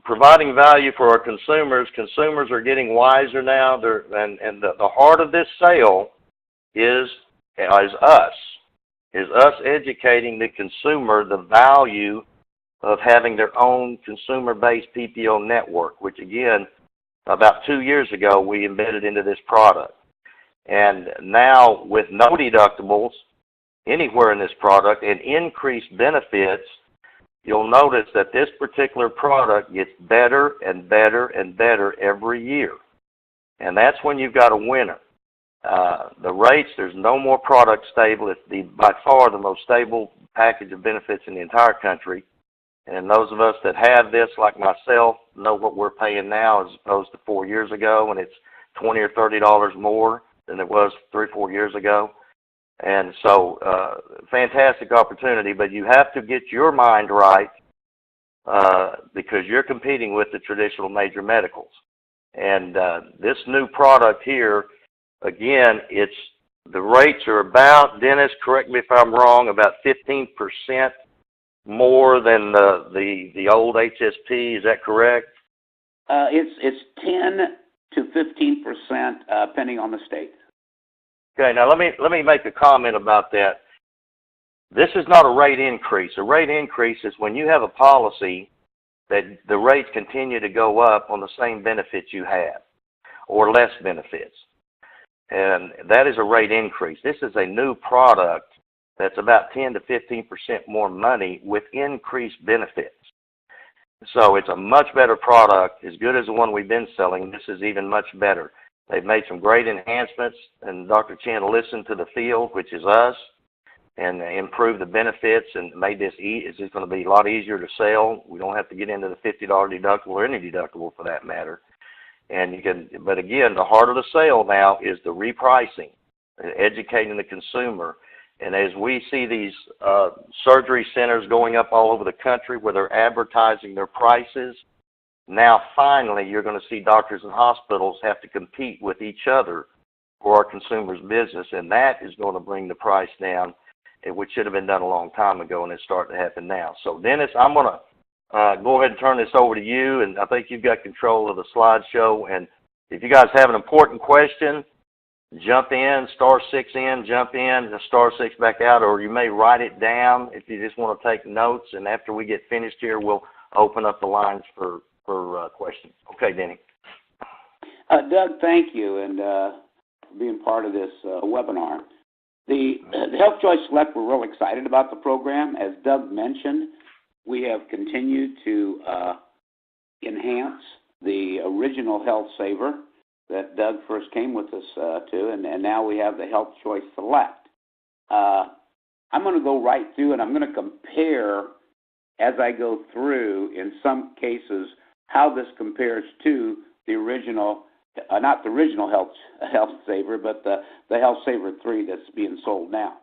providing value for our consumers. Consumers are getting wiser now. And the heart of this sale is us. Is us educating the consumer the value of having their own consumer-based PPO network, which again, about 2 years ago, we embedded into this product. And now with no deductibles anywhere in this product and increased benefits, you'll notice that this particular product gets better and better and better every year. And that's when you've got a winner. The rates, there's no more product stable. It's by far the most stable package of benefits in the entire country. And those of us that have this, like myself, know what we're paying now as opposed to 4 years ago, and it's $20 or $30 more than it was 3 or 4 years ago. And so, fantastic opportunity, but you have to get your mind right because you're competing with the traditional major medicals. And this new product here, again, the rates are about, Dennis, correct me if I'm wrong, about 15% more than the old HSP. Is that correct? It's 10 to 15%, depending on the state. Okay, now let me make a comment about that. This is not a rate increase. A rate increase is when you have a policy that the rates continue to go up on the same benefits you have, or less benefits. And that is a rate increase. This is a new product that's about 10 to 15% more money with increased benefits. So it's a much better product, as good as the one we've been selling. This is even much better. They've made some great enhancements, and Dr. Chen listened to the field, which is us, and improved the benefits and made this it's just going to be a lot easier to sell. We don't have to get into the $50 deductible or any deductible for that matter. And you can, but again, the heart of the sale now is the repricing, educating the consumer. And as we see these surgery centers going up all over the country where they're advertising their prices, now finally you're going to see doctors and hospitals have to compete with each other for our consumers' business, and that is going to bring the price down, which should have been done a long time ago, and it's starting to happen now. So, Dennis, I'm going to go ahead and turn this over to you, and I think you've got control of the slideshow. And if you guys have an important question, jump in, *6 in, jump in, *6 back out, or you may write it down if you just want to take notes. And after we get finished here, we'll open up the lines for questions. Okay, Denny. Doug, thank you, and for being part of this webinar. The Health Choice Select, we're real excited about the program. As Doug mentioned, we have continued to enhance the original Health Saver that Doug first came with us to, and now we have the Health Choice Select. I'm going to go right through, and I'm going to compare as I go through, in some cases, how this compares to the original, not the original Health Saver, but the Health Saver 3 that's being sold now.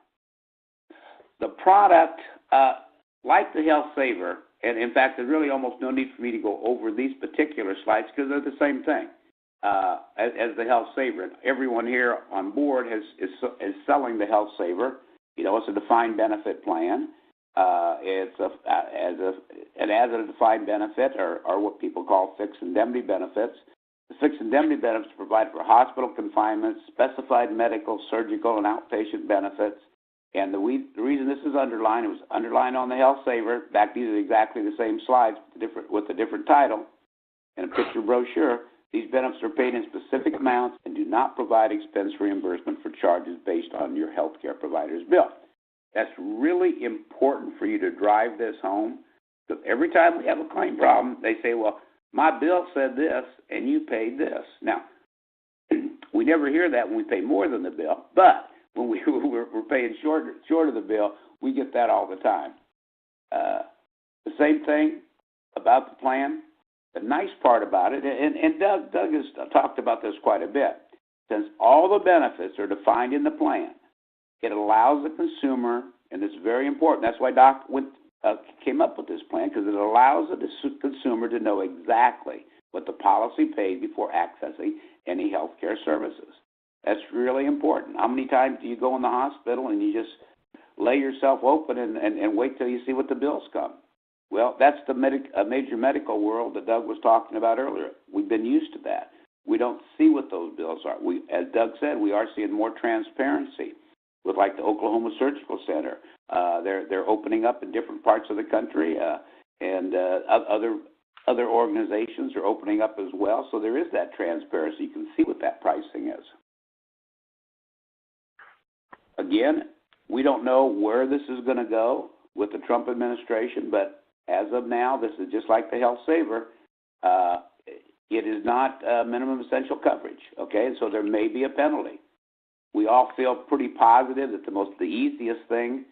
The product, like the Health Saver, and in fact, there's really almost no need for me to go over these particular slides because they're the same thing as the Health Saver. Everyone here on board is selling the Health Saver. You know, it's a defined benefit plan. It has a defined benefit, or what people call fixed indemnity benefits. The fixed indemnity benefits provide for hospital confinement, specified medical, surgical, and outpatient benefits. And the reason this is underlined, it was underlined on the Health Saver. In fact, these are exactly the same slides with a different title and a picture brochure. These benefits are paid in specific amounts and do not provide expense reimbursement for charges based on your health care provider's bill. That's really important for you to drive this home, because every time we have a claim problem, they say, well, my bill said this and you paid this. Now, we never hear that when we pay more than the bill, but when we're paying short of the bill, we get that all the time. The same thing about the plan. The nice part about it, and Doug has talked about this quite a bit, since all the benefits are defined in the plan, it allows the consumer, and it's very important, that's why Doc came up with this plan, because it allows the consumer to know exactly what the policy paid before accessing any health care services. That's really important. How many times do you go in the hospital and you just lay yourself open and wait till you see what the bills come? Well, that's the major medical world that Doug was talking about earlier. We've been used to that. We don't see what those bills are. As Doug said, we are seeing more transparency with like the Oklahoma Surgical Center. They're opening up in different parts of the country, and other organizations are opening up as well. So there is that transparency. You can see what that pricing is. Again, we don't know where this is going to go with the Trump administration, but as of now, this is just like the Health Saver. It is not minimum essential coverage, okay? So there may be a penalty. We all feel pretty positive that the easiest thing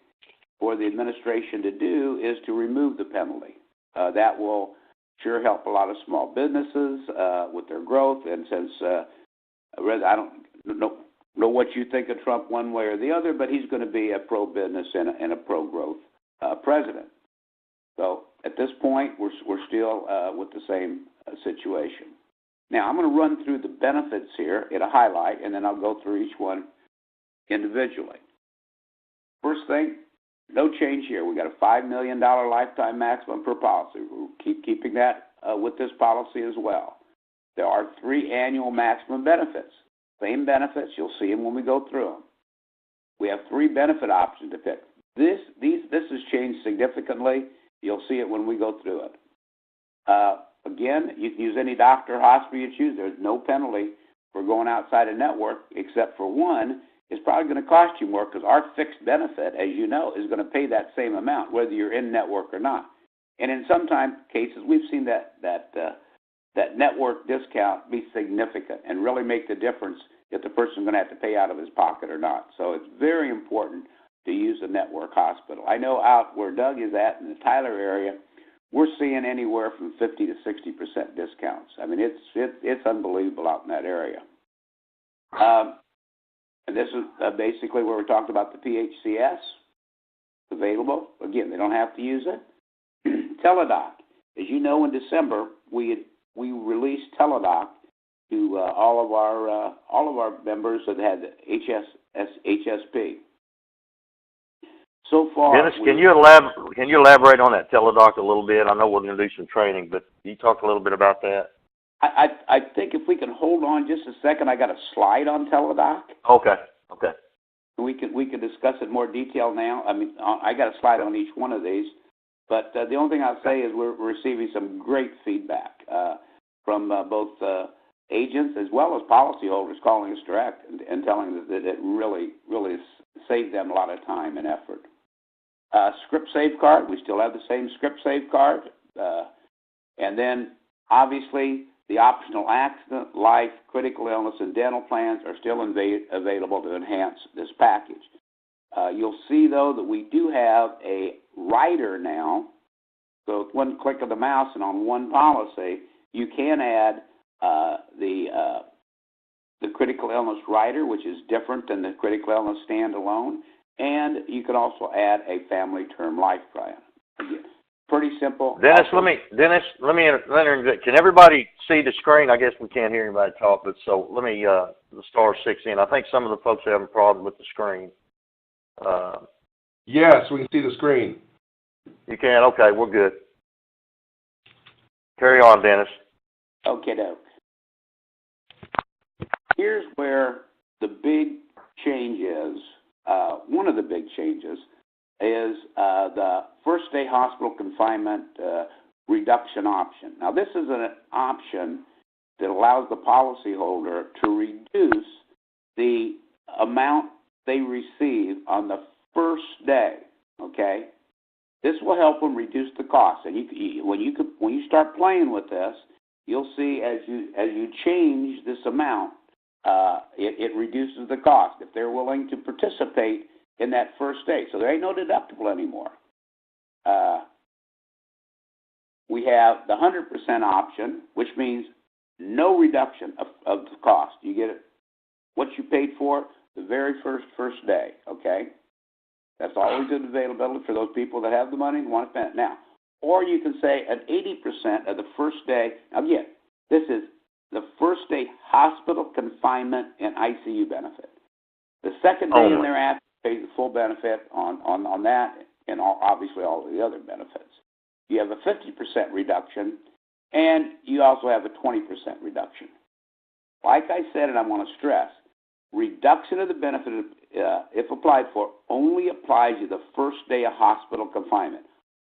for the administration to do is to remove the penalty. That will sure help a lot of small businesses with their growth. And since I don't know what you think of Trump one way or the other, but he's going to be a pro-business and a pro-growth president. So at this point, we're still with the same situation. Now, I'm going to run through the benefits here at a highlight, and then I'll go through each one individually. First thing, no change here. We got a $5 million lifetime maximum per policy. We'll keep keeping that with this policy as well. There are 3 annual maximum benefits. Same benefits. You'll see them when we go through them. We have 3 benefit options to pick. This has changed significantly. You'll see it when we go through it. Again, you can use any doctor or hospital you choose. There's no penalty for going outside a network, except for one. It's probably going to cost you more because our fixed benefit, as you know, is going to pay that same amount, whether you're in network or not. And in some cases, we've seen that network discount be significant and really make the difference if the person's going to have to pay out of his pocket or not. So it's very important to use a network hospital. I know out where Doug is at in the Tyler area, we're seeing anywhere from 50 to 60% discounts. I mean, it's unbelievable out in that area. And this is basically where we talked about the PHCS available. Again, they don't have to use it. Teledoc. As you know, in December, we released Teledoc to all of our members that had HSP. So far, Dennis, can you elaborate on that Teledoc a little bit? I know we're going to do some training, but can you talk a little bit about that? I think if we can hold on just a second, I got a slide on Teledoc. Okay. We can discuss it in more detail now. I mean, I got a slide on each one of these, but the only thing I'll say is we're receiving some great feedback from both agents as well as policyholders calling us direct and telling us that it really saved them a lot of time and effort. Script Safeguard, we still have the same Script Safeguard. And then, obviously, the optional accident, life, critical illness, and dental plans are still available to enhance this package. You'll see, though, that we do have a rider now. So with one click of the mouse and on one policy, you can add the critical illness rider, which is different than the critical illness standalone, and you can also add a family term life plan. Again, pretty simple. Dennis, let me interject. Can everybody see the screen? I guess we can't hear anybody talk, but so let me the star 6 in. I think some of the folks are having a problem with the screen. Yes, we can see the screen. You can? Okay, we're good. Carry on, Dennis. Okay, doke. Here's where the big change is. One of the big changes is the first day hospital confinement reduction option. Now, this is an option that allows the policyholder to reduce the amount they receive on the first day. Okay, this will help them reduce the cost. And when you start playing with this, you'll see as you change this amount, it reduces the cost if they're willing to participate in that first day. So there ain't no deductible anymore. We have the 100% option, which means no reduction of the cost. You get it, what you paid for the very first day, okay? That's always good availability for those people that have the money and want to spend it now. Or you can say an 80% of the first day. Again, this is the first day hospital confinement and ICU benefit. The second day in thereafter pays the full benefit on that and obviously all of the other benefits. you have a 50% reduction, and you also have a 20% reduction. Like I said, and I want to stress, reduction of the benefit, if applied for, only applies to the first day of hospital confinement.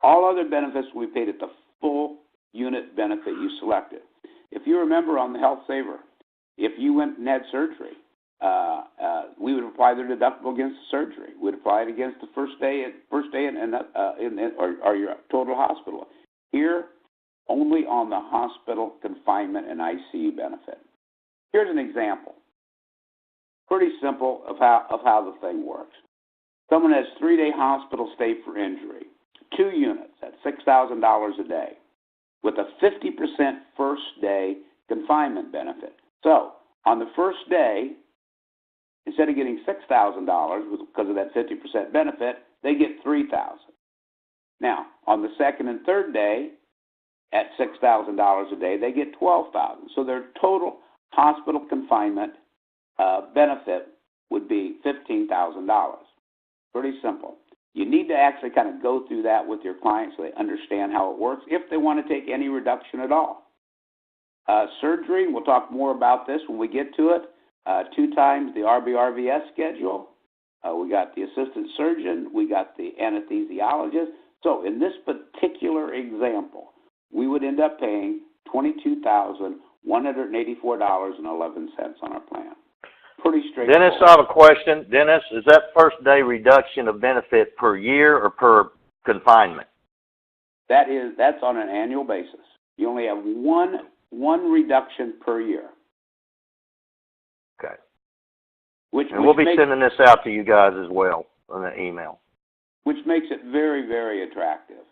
All other benefits will be paid at the full unit benefit you selected. If you remember on the Health Saver, if you went and had surgery, we would apply the deductible against the surgery. We'd apply it against the first day or your total hospital. Here, only on the hospital confinement and ICU benefit. Here's an example. Pretty simple of how the thing works. Someone has 3-day hospital stay for injury, 2 units at $6,000 a day, with a 50% first day confinement benefit. So, on the first day, instead of getting $6,000 because of that 50% benefit, they get $3,000. Now, on the second and third day, at $6,000 a day, they get $12,000. So their total hospital confinement benefit would be $15,000. Pretty simple. You need to actually kind of go through that with your clients so they understand how it works, if they want to take any reduction at all. Surgery, we'll talk more about this when we get to it. 2 times the RBRVS schedule. We got the assistant surgeon. We got the anesthesiologist. So in this particular example, we would end up paying $22,184.11 on our plan. Pretty straightforward. Dennis, I have a question. Dennis, is that first day reduction of benefit per year or per confinement? That's on an annual basis. You only have one reduction per year. Okay. And we'll be sending this out to you guys as well on the email. Which makes it very, very attractive.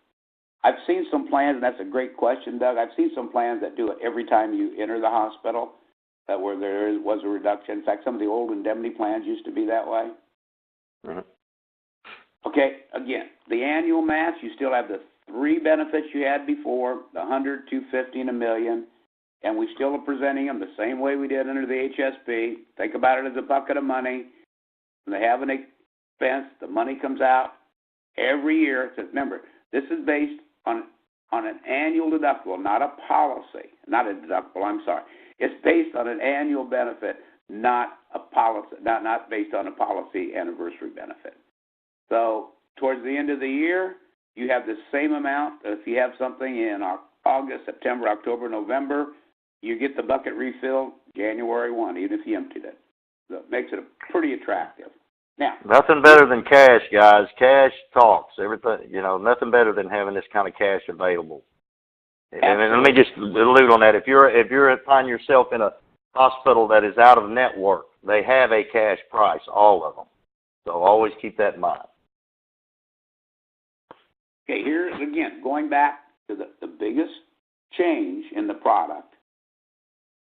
I've seen some plans, and that's a great question, Doug. I've seen some plans that do it every time you enter the hospital, where there was a reduction. In fact, some of the old indemnity plans used to be that way. Mm-hmm. Okay, again, the annual match, you still have the 3 benefits you had before, the 100, 250, and $1 million, and we still are presenting them the same way we did under the HSP. Think about it as a bucket of money. When they have an expense, the money comes out every year. So remember, this is based on an annual deductible, not a policy. Not a deductible, I'm sorry. It's based on an annual benefit, not a policy, not based on a policy anniversary benefit. So towards the end of the year, you have the same amount. If you have something in August, September, October, November, you get the bucket refilled January 1, even if you emptied it. So it makes it pretty attractive. Now, nothing better than cash, guys. Cash talks. Everything, nothing better than having this kind of cash available. And let me just allude on that. If you find yourself in a hospital that is out of network, they have a cash price, all of them. So always keep that in mind. Okay, here's again, going back to the biggest change in the product,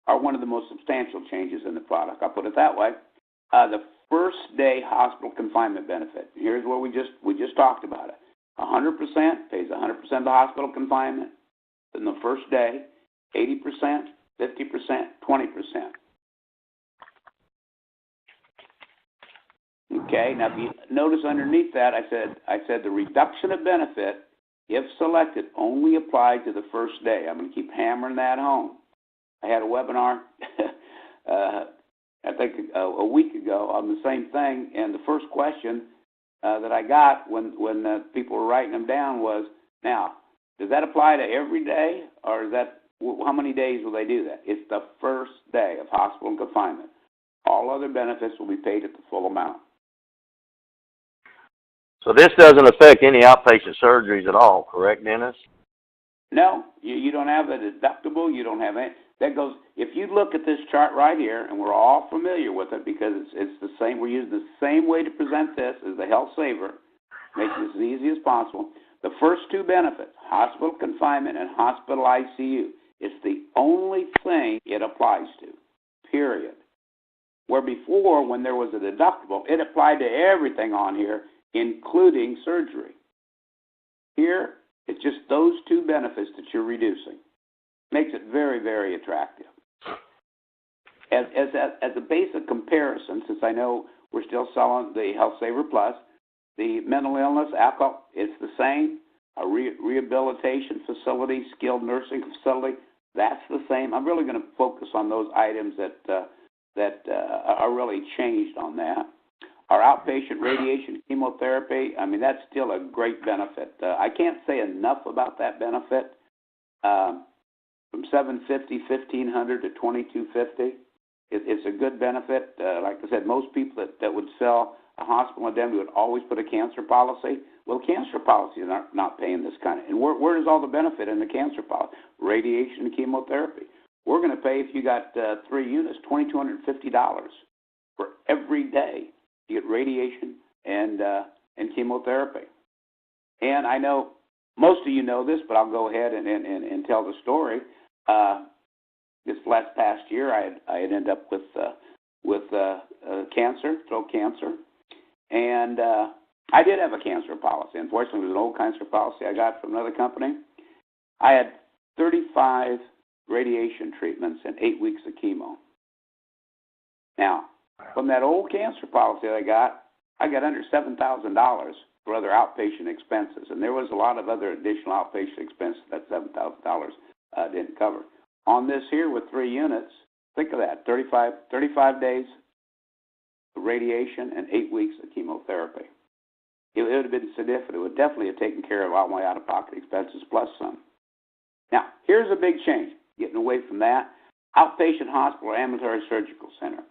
or one of the most substantial changes in the product, I'll put it that way. The first day hospital confinement benefit. Here's where we just talked about it. 100% pays 100% of the hospital confinement in the first day, 80%, 50%, 20%. Okay, now if you notice underneath that, I said the reduction of benefit, if selected, only applied to the first day. I'm going to keep hammering that home. I had a webinar, I think a week ago on the same thing, and the first question that I got when people were writing them down was, now, does that apply to every day, or is that how many days will they do that? It's the first day of hospital confinement. All other benefits will be paid at the full amount. So this doesn't affect any outpatient surgeries at all, correct, Dennis? No, you don't have a deductible. You don't have any. That goes. If you look at this chart right here, and we're all familiar with it because it's the same. We're using the same way to present this as the Health Saver, make this as easy as possible. The first 2 benefits, hospital confinement and hospital ICU, it's the only thing it applies to, period. Where before, when there was a deductible, it applied to everything on here, including surgery. Here, it's just those 2 benefits that you're reducing. Makes it very, very attractive. As a basic comparison, since I know we're still selling the Health Saver Plus, the mental illness, alcohol, it's the same. A rehabilitation facility, skilled nursing facility, that's the same. I'm really going to focus on those items that are really changed on that. Our outpatient radiation chemotherapy, I mean, that's still a great benefit. I can't say enough about that benefit. From $750, $1,500 to $2,250, it's a good benefit. Like I said, most people that would sell a hospital indemnity would always put a cancer policy. Well, cancer policies are not paying this kind of. And where does all the benefit in the cancer policy? Radiation and chemotherapy. We're going to pay, if you got 3 units, $2,250 for every day you get radiation and chemotherapy. And I know most of you know this, but I'll go ahead and tell the story. This past year, I had ended up with cancer, throat cancer, and I did have a cancer policy. Unfortunately, it was an old cancer policy I got from another company. I had 35 radiation treatments and 8 weeks of chemo. Now, from that old cancer policy I got under $7,000 for other outpatient expenses, and there was a lot of other additional outpatient expenses that $7,000 didn't cover. On this here with 3 units, think of that, 35 days of radiation and 8 weeks of chemotherapy. It would have been significant. It would definitely have taken care of all my out-of-pocket expenses plus some. Now, here's a big change, getting away from that. Outpatient hospital or ambulatory surgical center.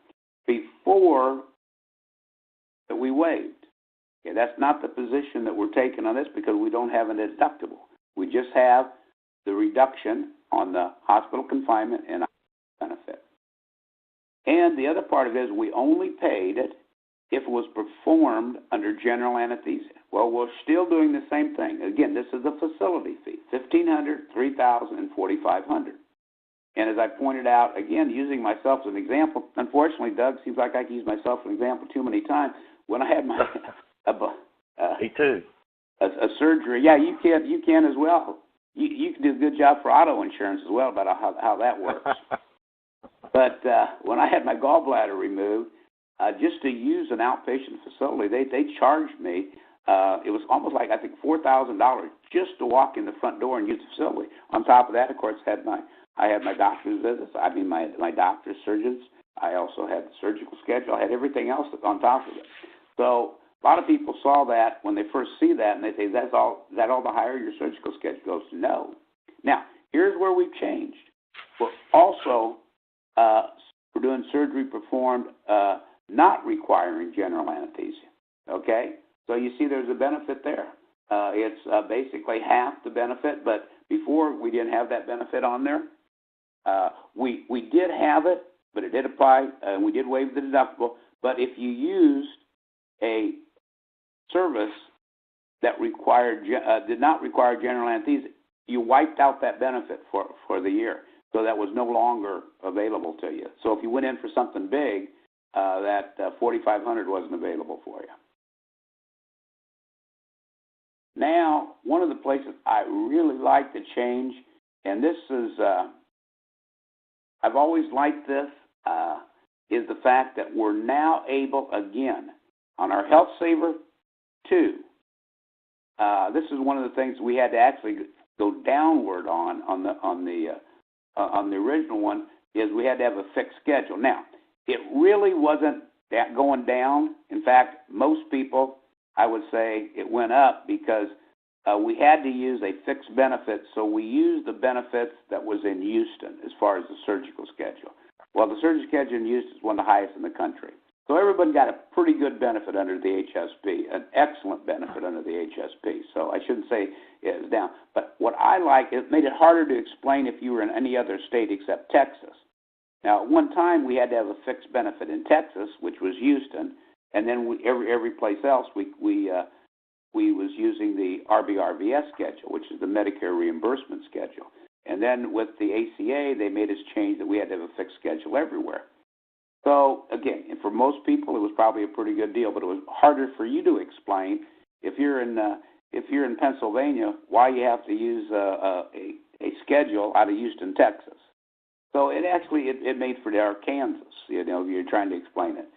Before that we waived. Okay, that's not the position that we're taking on this because we don't have a deductible. We just have the reduction on the hospital confinement and benefit. And the other part of it is we only paid it if it was performed under general anesthesia. Well, we're still doing the same thing. Again, this is a facility fee, $1,500, $3,000, and $4,500. And as I pointed out, again, using myself as an example, unfortunately, Doug, seems like I can use myself as an example too many times. When I had my me too. A surgery, yeah, you can as well. You can do a good job for auto insurance as well about how that works. But when I had my gallbladder removed, just to use an outpatient facility, they charged me. It was almost like, I think, $4,000 just to walk in the front door and use the facility. On top of that, of course, I had my doctor's visits. I mean, my doctor's surgeons. I also had the surgical schedule. I had everything else on top of it. So a lot of people saw that when they first see that, and they say, is that all the higher your surgical schedule goes? No. Now, here's where we've changed. We're also we're doing surgery performed not requiring general anesthesia. Okay? So you see there's a benefit there. It's basically half the benefit, but before we didn't have that benefit on there. We did have it, but it did apply, and we did waive the deductible. But if you used a service that did not require general anesthesia, you wiped out that benefit for the year. So that was no longer available to you. So if you went in for something big, that $4,500 wasn't available for you. Now, one of the places I really like to change, and this is, I've always liked this, is the fact that we're now able, again, on our Health Saver 2, this is one of the things we had to actually go downward on the original one, is we had to have a fixed schedule. Now, it really wasn't that going down. In fact, most people, I would say, it went up because we had to use a fixed benefit, so we used the benefits that was in Houston as far as the surgical schedule. Well, the surgical schedule in Houston is one of the highest in the country. So everybody got a pretty good benefit under the HSP, an excellent benefit under the HSP. So I shouldn't say it was down. But what I like, it made it harder to explain if you were in any other state except Texas. Now, at one time, we had to have a fixed benefit in Texas, which was Houston, and then every place else, we was using the RBRVS schedule, which is the Medicare reimbursement schedule. And then with the ACA, they made us change that we had to have a fixed schedule everywhere. So, again, and for most people, it was probably a pretty good deal, but it was harder for you to explain if you're in Pennsylvania why you have to use a schedule out of Houston, Texas. So it actually made for our Kansas, if you're trying to explain it.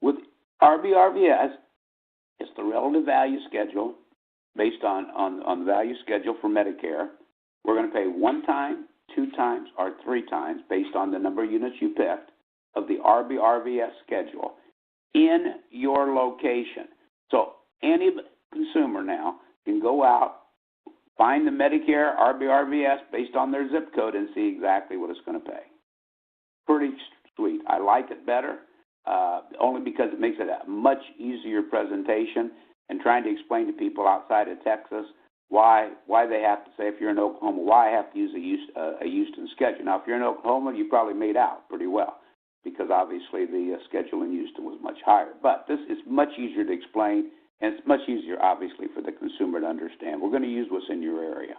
With RBRVS, it's the relative value schedule. based on the value schedule for Medicare. We're going to pay 1 time, 2 times, or 3 times based on the number of units you picked of the RBRVS schedule in your location. So any consumer now can go out, find the Medicare RBRVS based on their zip code and see exactly what it's going to pay. Pretty sweet. I like it better, only because it makes it a much easier presentation and trying to explain to people outside of Texas why they have to say, if you're in Oklahoma, why I have to use a Houston schedule. Now, if you're in Oklahoma, you probably made out pretty well because obviously the schedule in Houston was much higher. But this is much easier to explain, and it's much easier, obviously, for the consumer to understand. We're going to use what's in your area.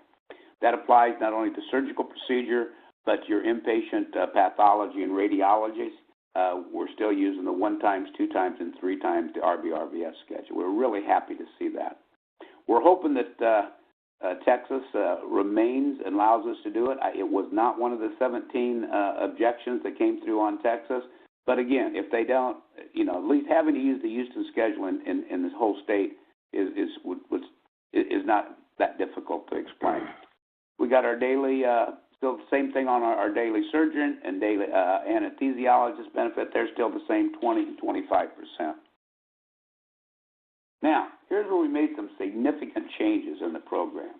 That applies not only to surgical procedure, but your inpatient pathology and radiologies. We're still using the 1 times, 2 times, and 3 times the RBRVS schedule. We're really happy to see that. We're hoping that Texas remains and allows us to do it. It was not one of the 17 objections that came through on Texas. But again, if they don't, at least having to use the Houston schedule in this whole state is not that difficult to explain. We got our daily, still the same thing on our daily surgeon and daily anesthesiologist benefit. They're still the same 20 and 25%. Now, here's where we made some significant changes in the program.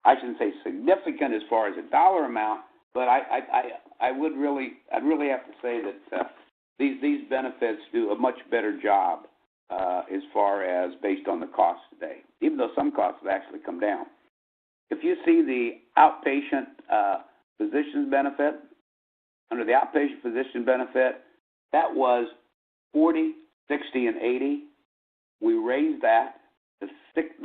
I shouldn't say significant as far as a dollar amount, but I'd really have to say that these benefits do a much better job as far as based on the cost today, even though some costs have actually come down. If you see the outpatient physician's benefit, under the outpatient physician benefit, that was 40, 60, and 80. We raised that to 60,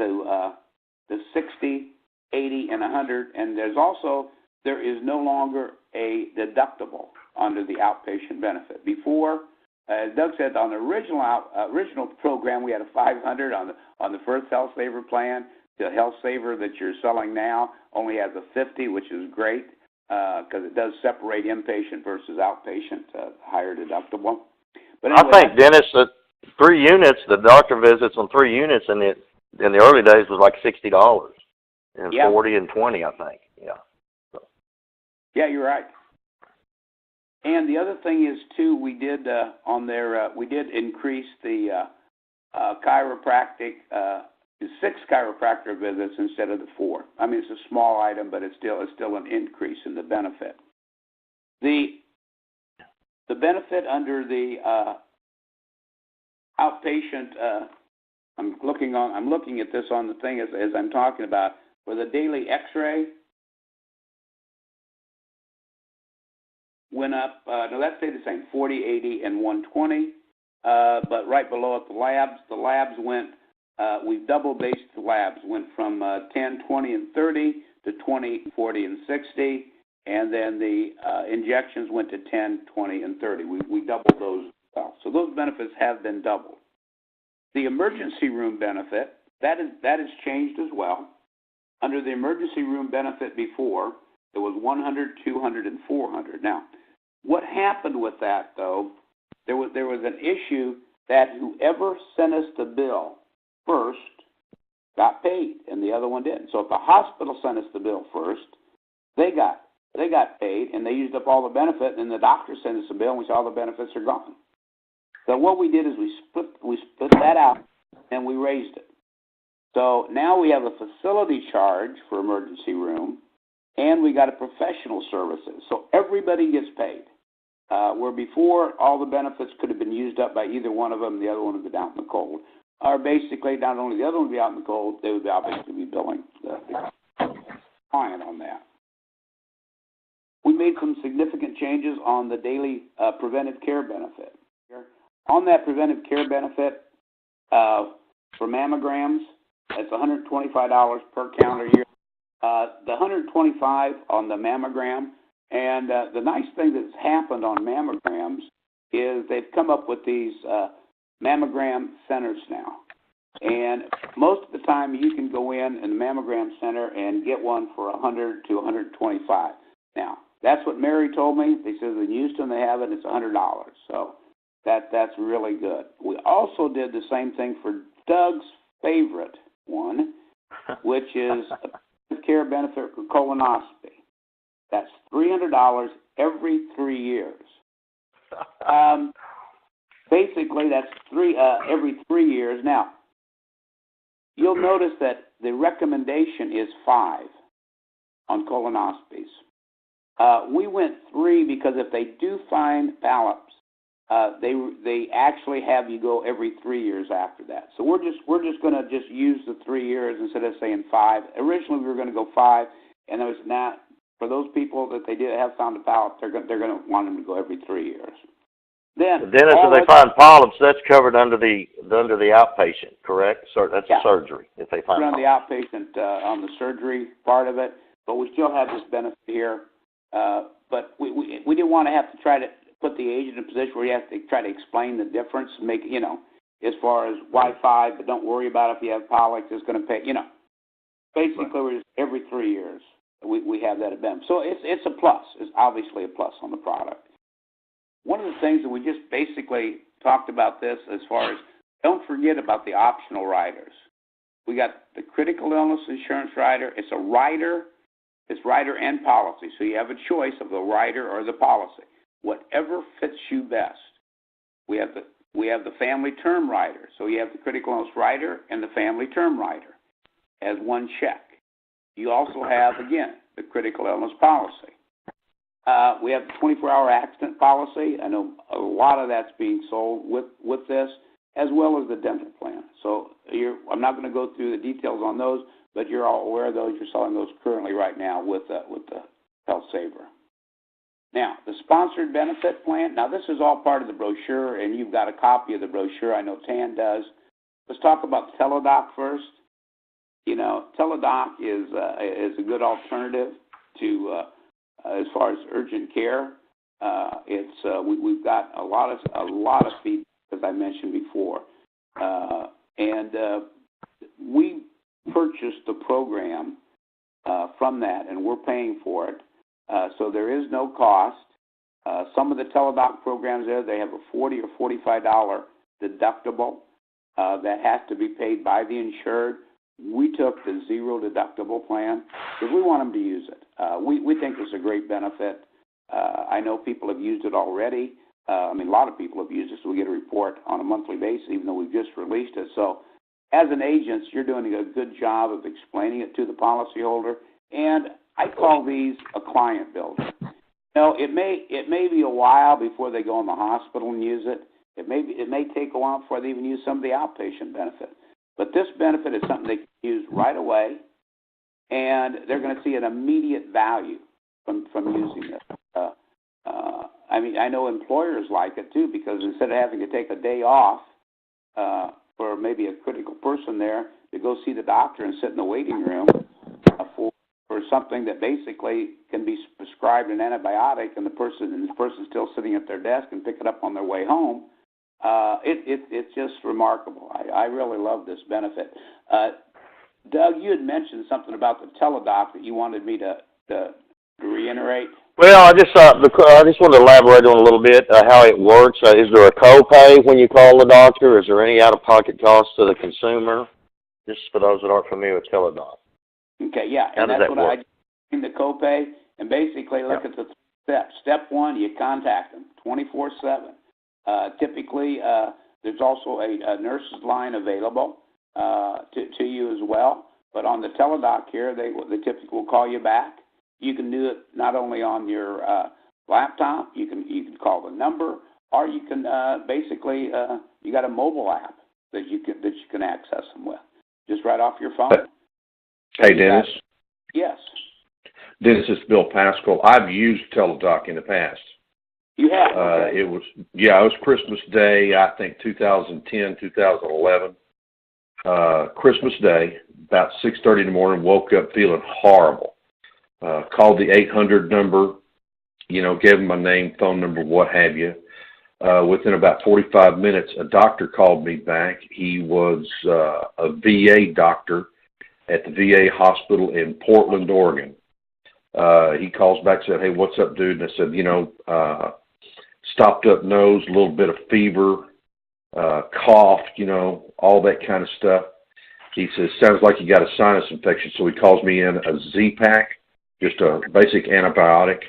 80, and 100, and there is no longer a deductible under the outpatient benefit. Before, as Doug said, on the original program, we had a 500 on the first Health Saver plan. The Health Saver that you're selling now only has a 50, which is great because it does separate inpatient versus outpatient, higher deductible. But anyway, I think, Dennis, that 3 units, the doctor visits on 3 units in the early days was like $60, and 40 and 20, I think. Yeah. So. Yeah, you're right. And the other thing is too, we did we did increase the chiropractic to 6 chiropractor visits instead of the 4. I mean, it's a small item, but it's still an increase in the benefit. The benefit under the outpatient, I'm looking at this on the thing as I'm talking about, for the daily X-ray went up. No, that stayed the same, 40, 80, and 120. But right below it, the labs went. We've double based the labs. Went from 10, 20, and 30 to 20, 40, and 60, and then the injections went to 10, 20, and 30. We doubled those. So those benefits have been doubled. The emergency room benefit, that has changed as well. Under the emergency room benefit before, it was 100, 200, and 400. Now, what happened with that, though, there was an issue that whoever sent us the bill first got paid, and the other one didn't. So if the hospital sent us the bill first, they got paid, and they used up all the benefit, and the doctor sent us a bill, and we saw all the benefits are gone. So what we did is we split that out, and we raised it. So now we have a facility charge for emergency room, and we got a professional services. So everybody gets paid. Where before all the benefits could have been used up by either one of them, the other one would be out in the cold. Or basically, not only the other one would be out in the cold, they would obviously be billing the client on that. We made some significant changes on the daily preventive care benefit. On that preventive care benefit for mammograms, it's $125 per calendar year. The $125 on the mammogram, and the nice thing that's happened on mammograms is they've come up with these mammogram centers now. And most of the time you can go in the mammogram center and get one for $100 to $125. Now, that's what Mary told me. They said in Houston they have it, it's $100. So that's really good. We also did the same thing for Doug's favorite one, which is a care benefit for colonoscopy. That's $300 every 3 years. Basically, that's every 3 years. Now, you'll notice that the recommendation is 5 on colonoscopies. We went 3 because if they do find polyps, they actually have you go every 3 years after that. So we're just going to just use the 3 years instead of saying 5. Originally, we were going to go 5, and there was not for those people that they did have found a polyp. They're going to want them to go every 3 years. Then Dennis, if they find polyps, that's covered under the outpatient, correct? So that's a surgery if they find polyps. On the outpatient on the surgery part of it, but we still have this benefit here. But we didn't want to have to try to put the agent in a position where you have to try to explain the difference, make as far as why 5, but don't worry about it if you have polyps, it's going to pay. Basically, we're just every 3 years we have that event. So it's a plus. It's obviously a plus on the product. One of the things that we just basically talked about this as far as don't forget about the optional riders. We got the critical illness insurance rider. It's a rider. It's rider and policy. So you have a choice of the rider or the policy. Whatever fits you best. We have the family term rider. So you have the critical illness rider and the family term rider as one check. You also have, again, the critical illness policy. We have the 24-hour accident policy. I know a lot of that's being sold with this, as well as the dental plan. So I'm not going to go through the details on those, but you're all aware of those. You're selling those currently right now with the Health Saver. Now, the sponsored benefit plan. Now, this is all part of the brochure, and you've got a copy of the brochure. I know Tan does. Let's talk about Teladoc first. Teladoc is a good alternative to as far as urgent care. We've got a lot of feedback, as I mentioned before, and we purchased the program from that, and we're paying for it. So there is no cost. Some of the Teladoc programs they have a $40 or $45 deductible that has to be paid by the insured. We took the zero deductible plan because we want them to use it. We think it's a great benefit. I know people have used it already. A lot of people have used it, so we get a report on a monthly basis, even though we've just released it. So as an agent, you're doing a good job of explaining it to the policyholder, and I call these a client builder. It may be a while before they go in the hospital and use it. It may take a while before they even use some of the outpatient benefit. But this benefit is something they can use right away, and they're going to see an immediate value from using it. I know employers like it too, because instead of having to take a day off for maybe a critical person there to go see the doctor and sit in the waiting room for something that basically can be prescribed an antibiotic, and the person's still sitting at their desk and pick it up on their way home. It's just remarkable. I really love this benefit. Doug, you had mentioned something about the Teladoc that you wanted me to reiterate. Well, I just wanted to elaborate on a little bit how it works. Is there a copay when you call the doctor? Is there any out-of-pocket cost to the consumer? Just for those that aren't familiar with Teladoc. Okay, yeah, and that's what I in the copay, and basically look at the steps. Step 1, you contact them 24/7. Typically, there's also a nurse's line available to you as well. But on the Teladoc here, they typically will call you back. You can do it not only on your laptop. You can call the number, or you can you got a mobile app that you can access them with, just right off your phone. Hey, Dennis. Yes. Dennis, it's Bill Pascal. I've used Teladoc in the past. You have? Okay. It was Christmas Day, I think 2010, 2011. Christmas Day, about 6:30 in the morning, woke up feeling horrible. Called the 800 number, gave them my name, phone number, what have you. Within about 45 minutes, a doctor called me back. He was a VA doctor at the VA hospital in Portland, Oregon. He calls back and said, "Hey, what's up, dude?" And I said, stopped up nose, a little bit of fever, cough, all that kind of stuff. He says, sounds like you got a sinus infection. So he calls me in a Z-Pack, just a basic antibiotic,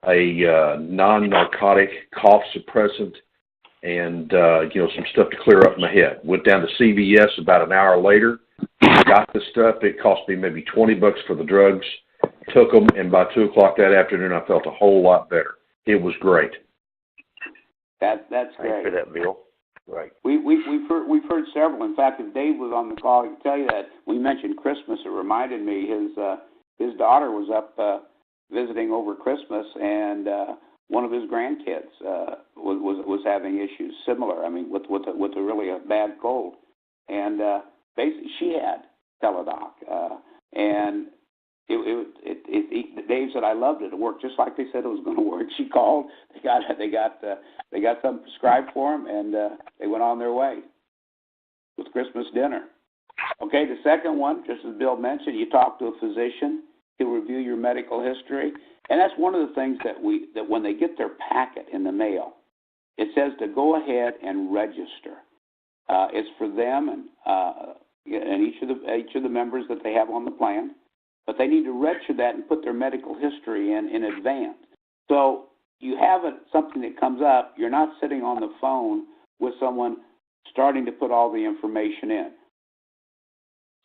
a non-narcotic cough suppressant, and, some stuff to clear up my head. Went down to CVS about an hour later, got the stuff. It cost me maybe $20 for the drugs, took them, and by 2 o'clock that afternoon, I felt a whole lot better. It was great. That's great. Thanks for that, Bill. Right. We've heard several. In fact, if Dave was on the call, I can tell you that when you mentioned Christmas, it reminded me his daughter was up visiting over Christmas, and one of his grandkids was having issues similar. I mean, with a really bad cold, and basically she had Teladoc, and Dave said, I loved it. It worked just like they said it was going to work. She called. They got something prescribed for them, and they went on their way with Christmas dinner. Okay, the second one, just as Bill mentioned, you talk to a physician. He'll review your medical history, and that's one of the things that when they get their packet in the mail, it says to go ahead and register. It's for them and each of the members that they have on the plan. But they need to register that and put their medical history in advance. So you have something that comes up, you're not sitting on the phone with someone starting to put all the information in.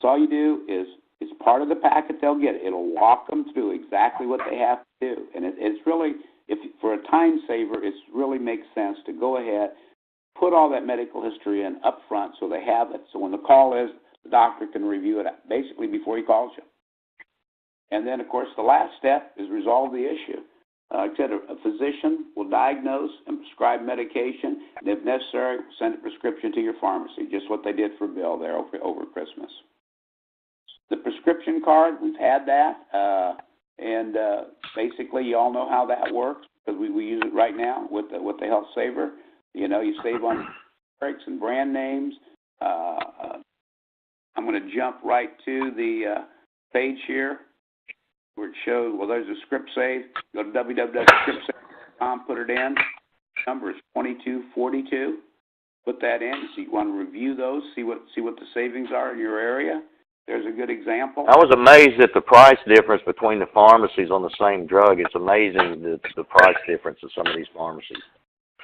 So all you do is, it's part of the packet they'll get. It'll walk them through exactly what they have to do. And it's really, for a time saver, it really makes sense to go ahead, put all that medical history in up front so they have it. So when the call is, the doctor can review it basically before he calls you. And then, of course, the last step is resolve the issue. Like I said, a physician will diagnose and prescribe medication, and if necessary, send a prescription to your pharmacy, just what they did for Bill there over Christmas. The prescription card, we've had that, and basically you all know how that works because we use it right now with the Health Saver. You know, you save on breaks and brand names. I'm going to jump right to the page here where it shows, well, there's a script save. Go to www.scriptsave.com, put it in. Number is 2242. Put that in. So you want to review those, see what the savings are in your area. There's a good example. I was amazed at the price difference between the pharmacies on the same drug. It's amazing the price difference of some of these pharmacies.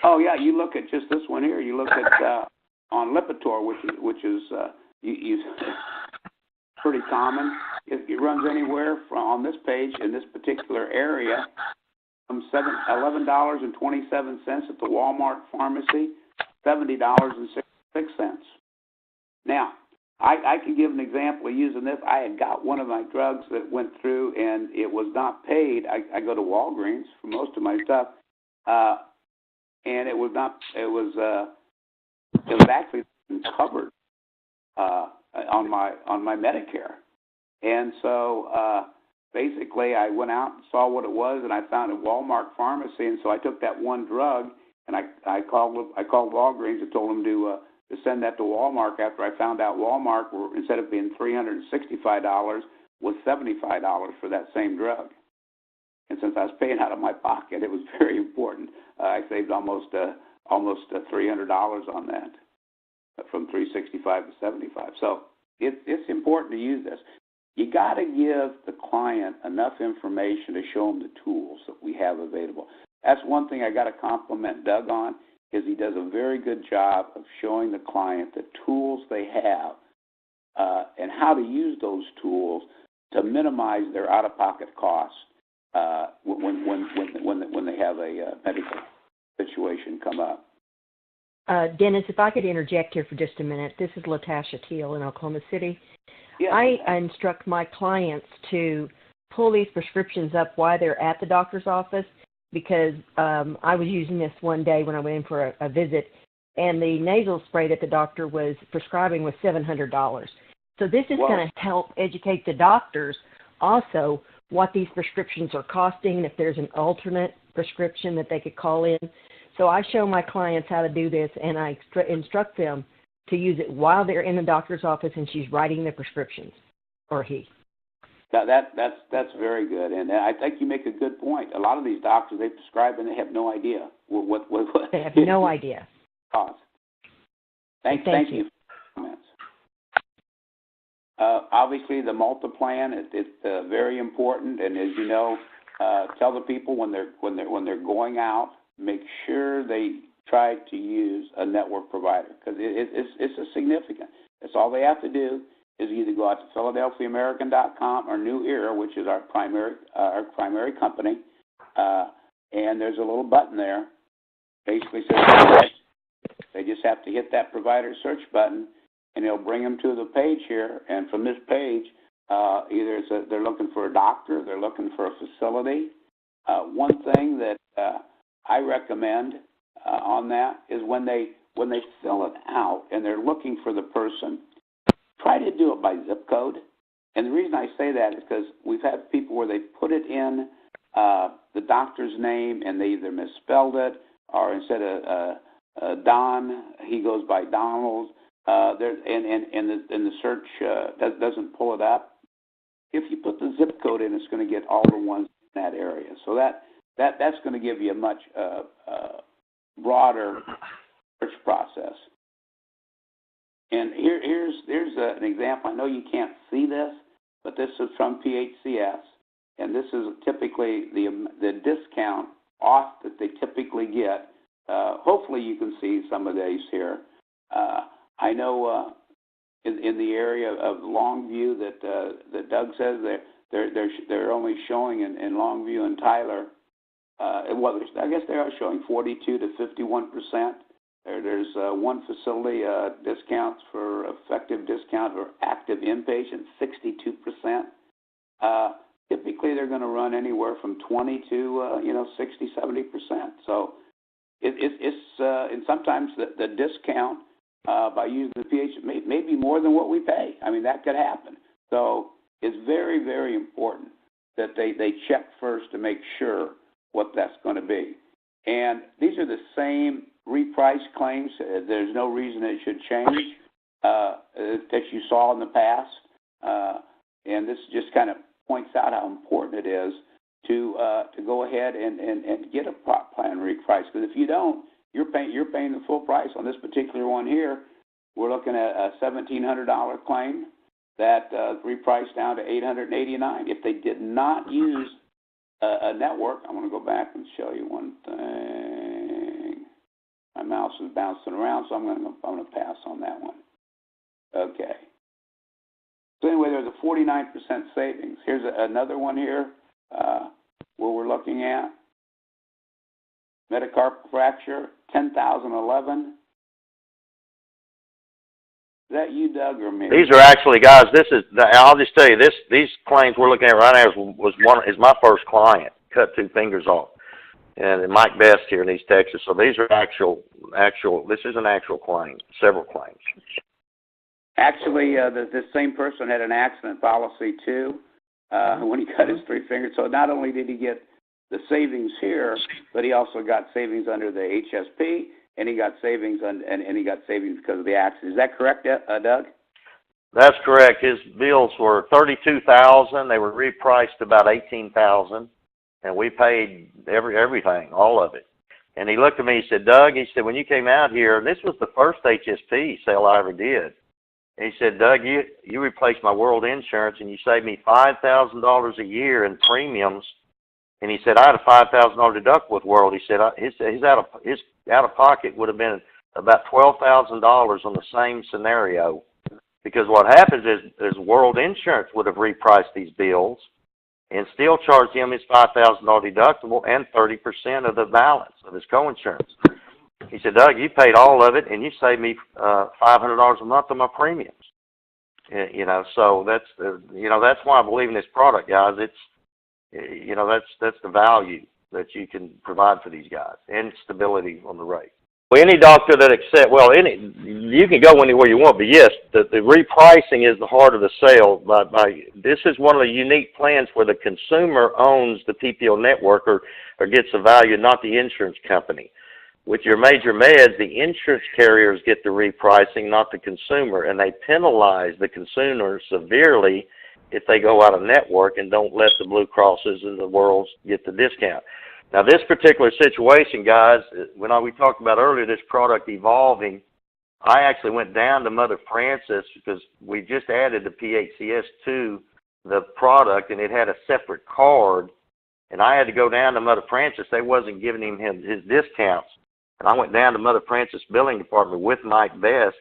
Oh yeah, you look at just this one here. You look at on Lipitor, which is pretty common. It runs anywhere from, on this page in this particular area, from $11.27 at the Walmart pharmacy, $70.66. Now, I can give an example of using this. I had got one of my drugs that went through and it was not paid. I go to Walgreens for most of my stuff, and it was not. It was actually covered on my Medicare, and so basically I went out and saw what it was, and I found a Walmart pharmacy, and so I took that one drug and I called Walgreens and told them to send that to Walmart after I found out Walmart were, instead of being $365, was $75 for that same drug. And since I was paying out of my pocket, it was very important. I saved almost $300 on that, from $365 to $75. So it's important to use this. You got to give the client enough information to show them the tools that we have available. That's one thing I got to compliment Doug on, is he does a very good job of showing the client the tools they have and how to use those tools to minimize their out-of-pocket costs when they have a medical situation come up. Dennis, if I could interject here for just a minute. This is Latasha Teal in Oklahoma City. Yeah. I instruct my clients to pull these prescriptions up while they're at the doctor's office, because I was using this one day when I went in for a visit, and the nasal spray that the doctor was prescribing was $700. So this is going to help educate the doctors also what these prescriptions are costing, and if there's an alternate prescription that they could call in. So I show my clients how to do this, and I instruct them to use it while they're in the doctor's office and she's writing the prescriptions, or he. That's very good, and I think you make a good point. A lot of these doctors, they prescribe and they have no idea what they have no idea. Cost. Thank you. Obviously, the multi-plan is very important, and as you know, tell the people when they're going out, make sure they try to use a network provider, because it's a significant. That's all they have to do is either go out to PhiladelphiaAmerican.com or New Era, which is our primary company, and there's a little button there, basically says they just have to hit that provider search button, and it'll bring them to the page here. And from this page, either they're looking for a doctor, they're looking for a facility. One thing that I recommend on that is when they fill it out and they're looking for the person, try to do it by zip code. And the reason I say that is because we've had people where they put it in the doctor's name and they either misspelled it, or instead of Don, he goes by Donald. And the search doesn't pull it up. If you put the zip code in, it's going to get all the ones in that area. So that's going to give you a much broader search process. And here's an example. I know you can't see this, but this is from PHCS, and this is typically the discount off that they typically get. Hopefully you can see some of these here. I know in the area of Longview that Doug says they're only showing in Longview and Tyler. Well, I guess they are showing 42 to 51%. There's one facility discounts for effective discount for active inpatient, 62%. Typically, they're going to run anywhere from 20 to 60, 70%. So and sometimes the discount by using the PH may be more than what we pay. I mean, that could happen. So it's very, very important that they check first to make sure what that's going to be. And these are the same reprice claims. There's no reason it should change that you saw in the past. And this just kind of points out how important it is to go ahead and get a plan reprice. Because if you don't, you're paying the full price on this particular one here. We're looking at a $1,700 claim that repriced down to $889. If they did not use a network, I'm going to go back and show you one thing. My mouse is bouncing around, so I'm going to pass on that one. Okay. So anyway, there's a 49% savings. Here's another one here where we're looking at metacarpal fracture, 10,011. Is that you, Doug, or me? These are actually, guys, I'll just tell you, these claims we're looking at right now is my first client, cut 2 fingers off. And Mike Best here in East Texas. So these are this is an actual claim, several claims. Actually, this same person had an accident policy too when he cut his 3 fingers. So not only did he get the savings here, but he also got savings under the HSP, and he got savings and he got savings because of the accident. Is that correct, Doug? That's correct. His bills were $32,000. They were repriced about $18,000, and we paid everything, all of it. And he looked at me. He said, "Doug," he said, "when you came out here, this was the first HSP sale I ever did." And he said, "Doug, you replaced my world insurance, and you saved me $5,000 a year in premiums." And he said, "I had a $5,000 deductible with World." He said, his out of pocket would have been about $12,000 on the same scenario, because what happens is World Insurance would have repriced these bills and still charged him his $5,000 deductible and 30% of the balance of his coinsurance. He said, "Doug, you paid all of it, and you saved me $500 a month on my premiums." So that's why I believe in this product, guys. That's the value that you can provide for these guys, and stability on the rate. Well, any doctor that you can go anywhere you want, but yes, the repricing is the heart of the sale. This is one of the unique plans where the consumer owns the PPO network or gets the value, not the insurance company. With your major meds, the insurance carriers get the repricing, not the consumer, and they penalize the consumer severely if they go out of network and don't let the Blue Crosses and the Worlds get the discount. Now, this particular situation, guys, when we talked about earlier this product evolving, I actually went down to Mother Francis because we just added the PHCS to the product, and it had a separate card. And I had to go down to Mother Francis. They wasn't giving him his discounts. And I went down to Mother Francis billing department with Mike Best,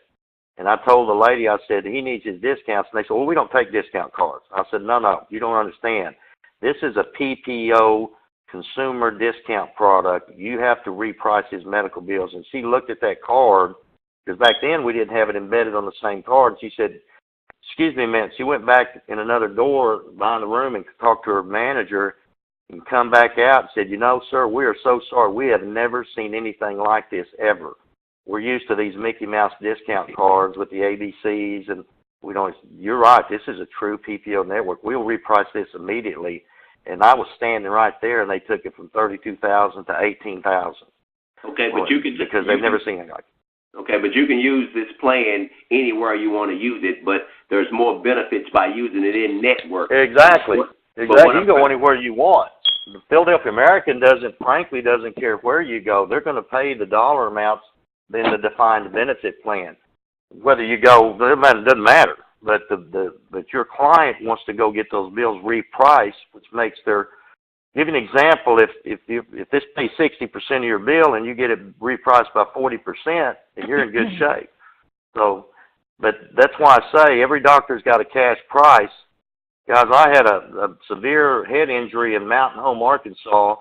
and I told the lady, I said, he needs his discounts. And they said, well, we don't take discount cards. I said, no, you don't understand. This is a PPO consumer discount product. You have to reprice his medical bills. And she looked at that card, because back then we didn't have it embedded on the same card. She said, excuse me a minute. She went back in another door behind the room and talked to her manager and come back out and said, you know, sir, we are so sorry. We have never seen anything like this ever. We're used to these Mickey Mouse discount cards with the ABCs, and we don't. You're right. This is a true PPO network. We'll reprice this immediately. And I was standing right there, and they took it from $32,000 to $18,000. Okay, but you can because they've never seen anything like it. Okay, but you can use this plan anywhere you want to use it, but there's more benefits by using it in network. Exactly. You can go anywhere you want. The Philadelphia American frankly doesn't care where you go. They're going to pay the dollar amounts in the defined benefit plan. Whether you go, it doesn't matter. But but your client wants to go get those bills repriced, which makes their. Give you an example. If this pays 60% of your bill and you get it repriced by 40%, then you're in good shape. So, but that's why I say every doctor's got a cash price. Guys, I had a severe head injury in Mountain Home, Arkansas,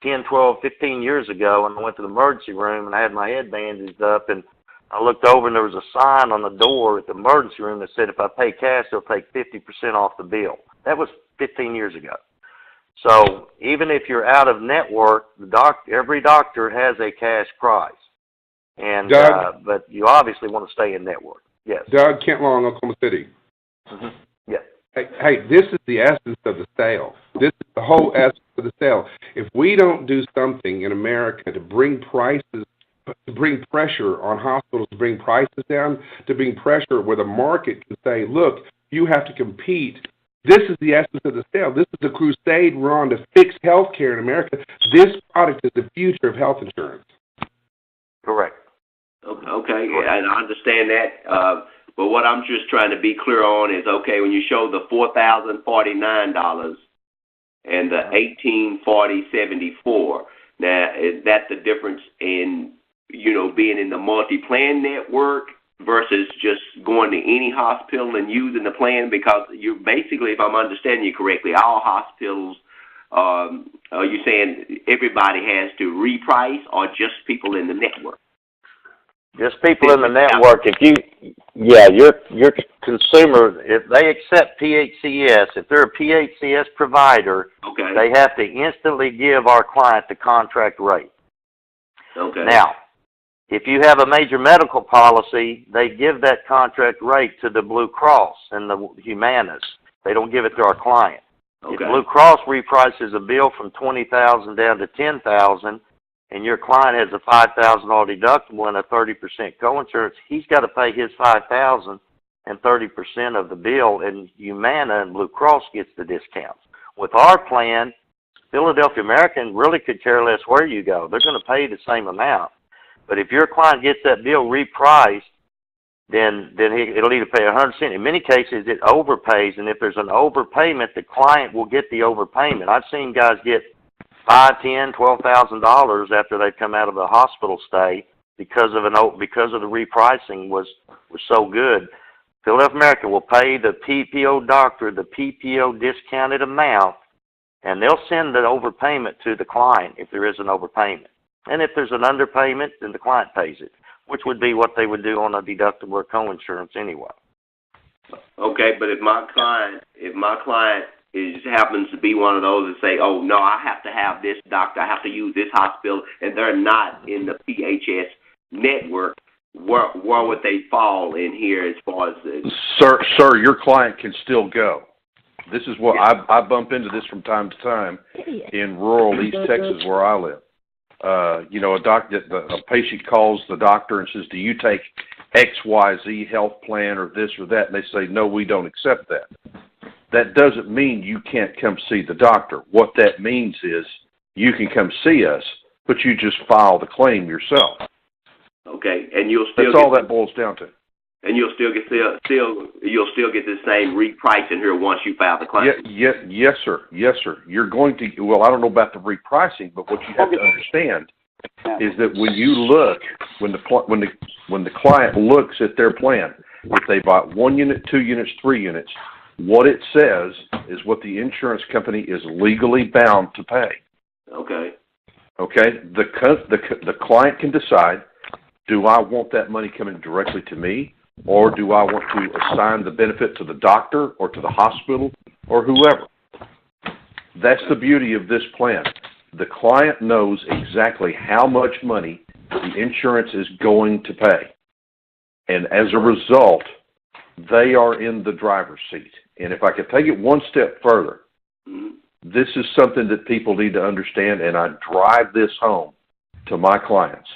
10, 12, 15 years ago, and I went to the emergency room and I had my head bandaged up, and I looked over and there was a sign on the door at the emergency room that said if I pay cash, they'll take 50% off the bill. That was 15 years ago. So even if you're out of network, every doctor has a cash price, and Doug, but you obviously want to stay in network. Yes. Doug, Kent Long, Oklahoma City. Mm-hmm. Yes. Hey, this is the essence of the sale. This is the whole essence of the sale. If we don't do something in America to bring prices, to bring pressure on hospitals, to bring prices down, to bring pressure where the market can say, look, you have to compete. This is the essence of the sale. This is the crusade we're on to fix health care in America. This product is the future of health insurance. Correct. Okay, and I understand that. But what I'm just trying to be clear on is, okay, when you show the $4,049 and the $1,840.74, now is that the difference in, being in the multi-plan network versus just going to any hospital and using the plan? Because you basically, if I'm understanding you correctly, all hospitals, are you saying everybody has to reprice or just people in the network? Just people in the network. Your consumer, if they accept PHCS, if they're a PHCS provider, okay, they have to instantly give our client the contract rate. Okay. Now, if you have a major medical policy, they give that contract rate to the Blue Cross and the Humanas. They don't give it to our client. Okay. If Blue Cross reprices a bill from $20,000 down to $10,000, and your client has a $5,000 deductible and a 30% coinsurance, he's got to pay his $5,000 and 30% of the bill, and Humana and Blue Cross gets the discounts. With our plan, Philadelphia American really could care less where you go. They're going to pay the same amount. But if your client gets that bill repriced, then it'll either pay 100%. In many cases, it overpays, and if there's an overpayment, the client will get the overpayment. I've seen guys get $5,000, $10,000, $12,000 after they've come out of a hospital stay because of the repricing was so good. Philadelphia American will pay the PPO doctor the PPO discounted amount, and they'll send the overpayment to the client if there is an overpayment. And if there's an underpayment, then the client pays it, which would be what they would do on a deductible or coinsurance anyway. Okay, but if my client happens to be one of those that say, oh, no, I have to have this doctor, I have to use this hospital, and they're not in the PHS network, where would they fall in here as far as the... Sir, your client can still go. This is what I bump into this from time to time in rural East Texas where I live. A patient calls the doctor and says, do you take XYZ health plan or this or that? And they say, no, we don't accept that. That doesn't mean you can't come see the doctor. What that means is you can come see us, but you just file the claim yourself. Okay, and you'll still That's all that boils down to. and you'll still get you'll still get the same repricing here once you file the claim. Yes, sir. Yes, sir. You're going to. Well, I don't know about the repricing, but what you have to understand is that when you look, when the client looks at their plan, if they bought 1 unit, 2 units, 3 units, what it says is what the insurance company is legally bound to pay. Okay. Okay. The client can decide: do I want that money coming directly to me, or do I want to assign the benefit to the doctor or to the hospital or whoever? That's the beauty of this plan. The client knows exactly how much money the insurance is going to pay. And as a result, they are in the driver's seat. And if I could take it one step further, this is something that people need to understand, and I drive this home to my clients.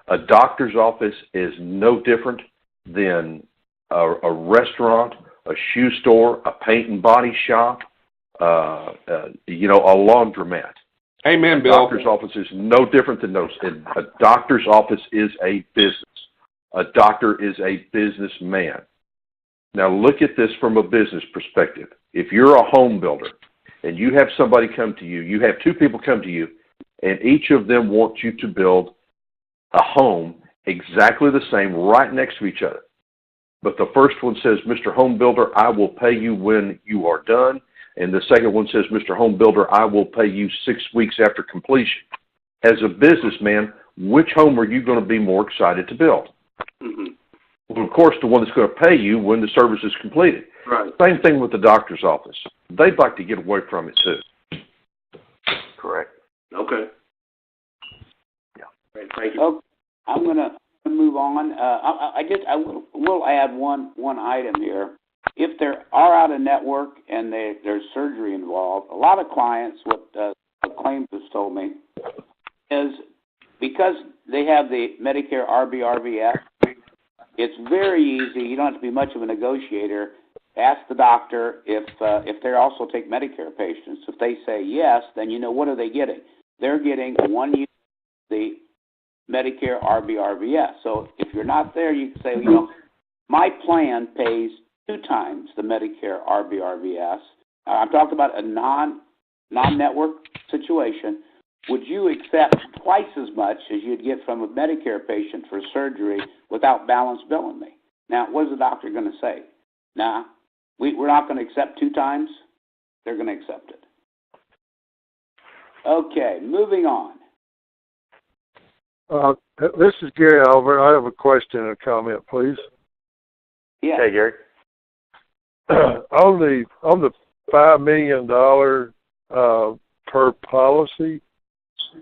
A doctor's office is no different than a restaurant, a shoe store, a paint and body shop, a laundromat. Amen, Bill. A doctor's office is no different than those. A doctor's office is a business. A doctor is a businessman. Now look at this from a business perspective. If you're a home builder and you have somebody come to you, you have 2 people come to you, and each of them wants you to build a home exactly the same right next to each other. But the first one says, Mr. Home Builder, I will pay you when you are done. And the second one says, Mr. Home Builder, I will pay you 6 weeks after completion. As a businessman, which home are you going to be more excited to build? Mm-hmm. Well, of course, the one that's going to pay you when the service is completed. Right. Same thing with the doctor's office. They'd like to get away from it, too. Correct. Okay. Yeah. Great. Thank you. Okay, I'm going to move on. I will add one item here. If there are out of network and there's surgery involved, a lot of clients, what claims has told me, is because they have the Medicare RBRVF, it's very easy. You don't have to be much of a negotiator. Ask the doctor if they also take Medicare patients. If they say yes, then you know what are they getting? They're getting 1 unit of the Medicare RBRVF. So if you're not there, you can say, my plan pays 2 times the Medicare RBRVS. I'm talking about a non-network situation. Would you accept twice as much as you'd get from a Medicare patient for surgery without balance billing me? Now, what is the doctor going to say? Nah, we're not going to accept 2 times. They're going to accept it. Okay, moving on. This is Gary Albert. I have a question and a comment, please. Yeah. Okay, Gary. On the $5 million per policy,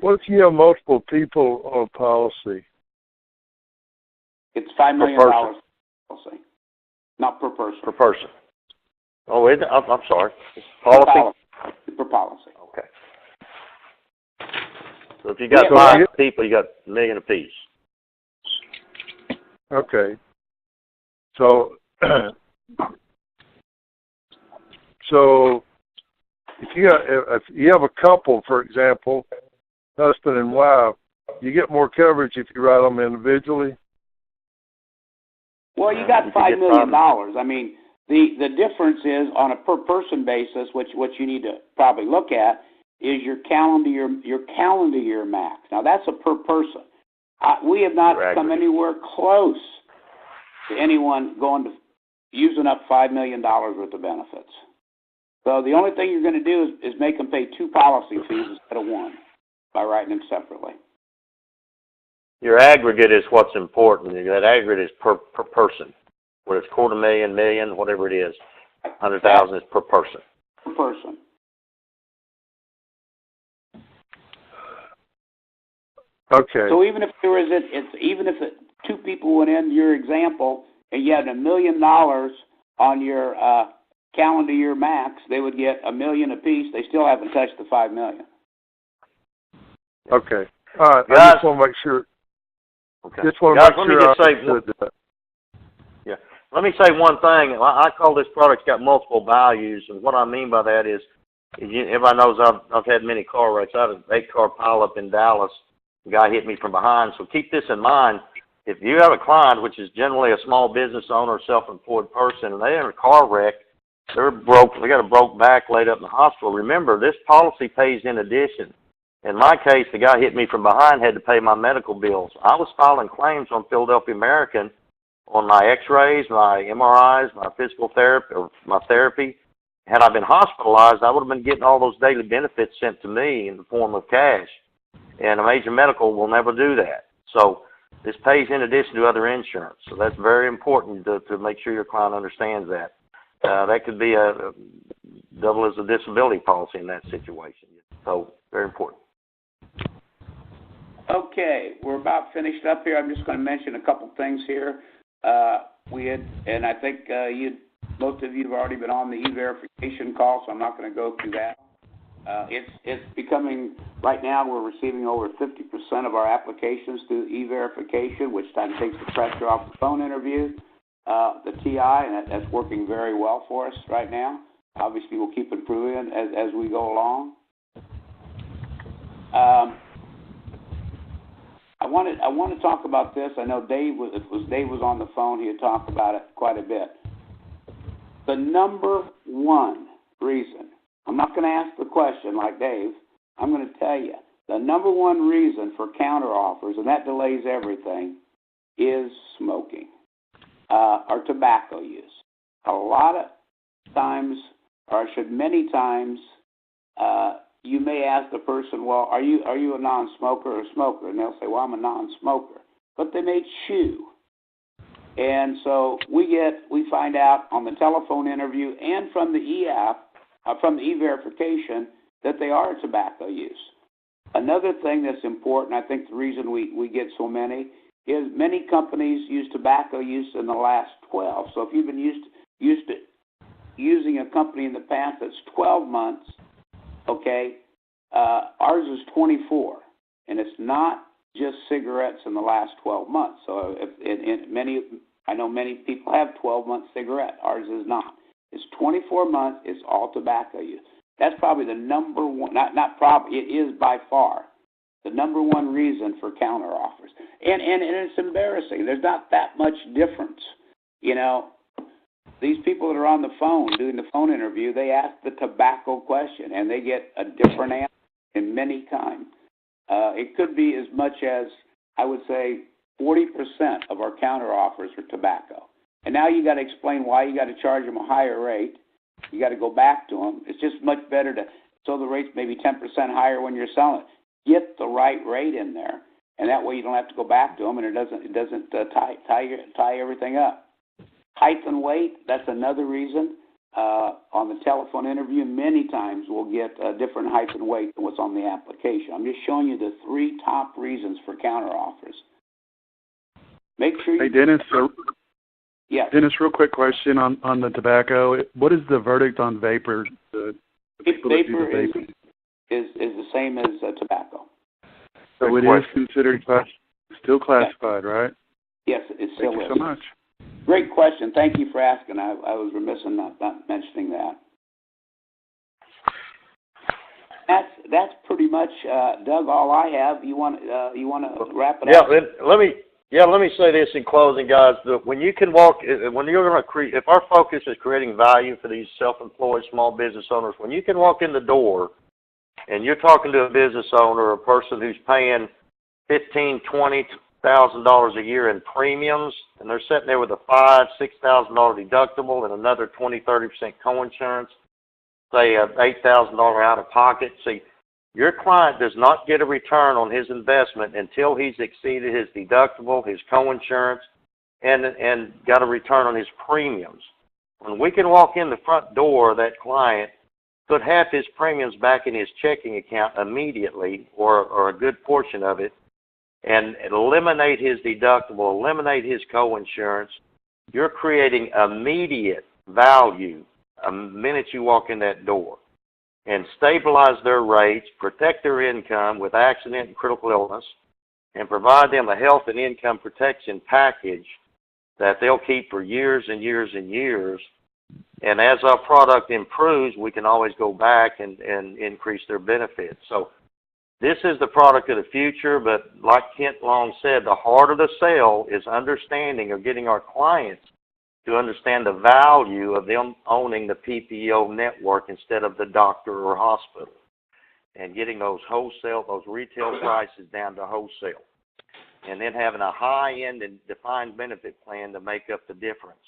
what if you have multiple people on a policy? It's $5 million per policy, not per person. Per person. Oh, I'm sorry. Policy? Per policy. Okay. So if you got 5 people, you got $1 million apiece. Okay. So, if you have a couple, for example, husband and wife, you get more coverage if you write them individually. Well, you got $5 million. I mean, the difference is on a per person basis, which what you need to probably look at is your calendar year max. Now that's a per person. We have not come anywhere close to anyone using up $5 million worth of benefits. So the only thing you're going to do is make them pay 2 policy fees instead of 1 by writing them separately. Your aggregate is what's important. That aggregate is per person. Whether it's $250,000, million, whatever it is, 100,000 is per person. Per person. Okay. So even if even if 2 people went in your example and you had $1 million on your calendar year max, they would get $1 million apiece. They still haven't touched the $5 million. Okay. All right. Guys, I just want to make sure. Okay. Just want Guys, to make sure I understood that. Yeah. Let me say one thing. I call this product's got multiple values, and what I mean by that is, everybody knows I've had many car wrecks. I had an 8-car pileup in Dallas. The guy hit me from behind. So keep this in mind. if you have a client, which is generally a small business owner or self-employed person, and they're in a car wreck, they're broke, they got a broke back laid up in the hospital, remember, this policy pays in addition. In my case, the guy hit me from behind, had to pay my medical bills. I was filing claims on Philadelphia American on my x-rays, my MRIs, my physical therapy, or my therapy. Had I been hospitalized, I would have been getting all those daily benefits sent to me in the form of cash. And a major medical will never do that. So this pays in addition to other insurance. So that's very important to make sure your client understands that. That could be a double as a disability policy in that situation. So very important. Okay, we're about finished up here. I'm just going to mention a couple things here. And I think most of you have already been on the e-verification call, so I'm not going to go through that. It's becoming, right now we're receiving over 50% of our applications through e-verification, which kind of takes the pressure off the phone interview, the TI, and that's working very well for us right now. Obviously, we'll keep improving as we go along. I want to talk about this. I know Dave was on the phone. He had talked about it quite a bit. The number one reason, I'm not going to ask the question like Dave. I'm going to tell you the number one reason for counteroffers, and that delays everything, is smoking or tobacco use. A lot of times, or many times, you may ask the person, well, are you a non-smoker or a smoker? And they'll say, well, I'm a non-smoker. But they may chew. And so we find out on the telephone interview and from the from the e-verification that they are tobacco use. Another thing that's important, I think the reason we get so many, is many companies use tobacco use in the last 12. So if you've been used to using a company in the past that's 12 months, okay, ours is 24, and it's not just cigarettes in the last 12 months. So I know many people have 12-month cigarette. Ours is not. It's 24 months. It's all tobacco use. That's probably the number one. Not probably. It is by far the number one reason for counteroffers. And it's embarrassing. There's not that much difference. You know, these people that are on the phone doing the phone interview, they ask the tobacco question, and they get a different answer in many times. It could be as much as, I would say, 40% of our counteroffers are tobacco. And now you got to explain why you got to charge them a higher rate. You got to go back to them. It's just much better so the rate's maybe 10% higher when you're selling it. Get the right rate in there, and that way you don't have to go back to them, and it doesn't tie everything up. Height and weight, that's another reason. On the telephone interview, many times we'll get a different height and weight than what's on the application. I'm just showing you the 3 top reasons for counteroffers. Make sure you... Hey, Dennis, yes. Dennis, real quick question on the tobacco. What is the verdict on vapor? Vapor is the same as tobacco. So it is considered still classified, right? Yes, it still is. Thank you so much. Great question. Thank you for asking. I was remiss in not mentioning that. That's pretty much, Doug, all I have. You want to wrap it up? Let me say this in closing, guys. When you're going to create, if our focus is creating value for these self-employed small business owners, when you can walk in the door and you're talking to a business owner, a person who's paying $15,000-$20,000 a year in premiums, and they're sitting there with a $5,000-$6,000 deductible and another 20-30% coinsurance, say $8,000 out of pocket. See, your client does not get a return on his investment until he's exceeded his deductible, his coinsurance, and got a return on his premiums. When we can walk in the front door of that client, put half his premiums back in his checking account immediately, or a good portion of it, and eliminate his deductible, eliminate his coinsurance, you're creating immediate value the minute you walk in that door. And stabilize their rates, protect their income with accident and critical illness, and provide them a health and income protection package that they'll keep for years and years and years. And as our product improves, we can always go back and increase their benefits. So this is the product of the future, but like Kent Long said, the heart of the sale is understanding or getting our clients to understand the value of them owning the PPO network instead of the doctor or hospital, and getting those retail prices down to wholesale, and then having a high-end and defined benefit plan to make up the difference.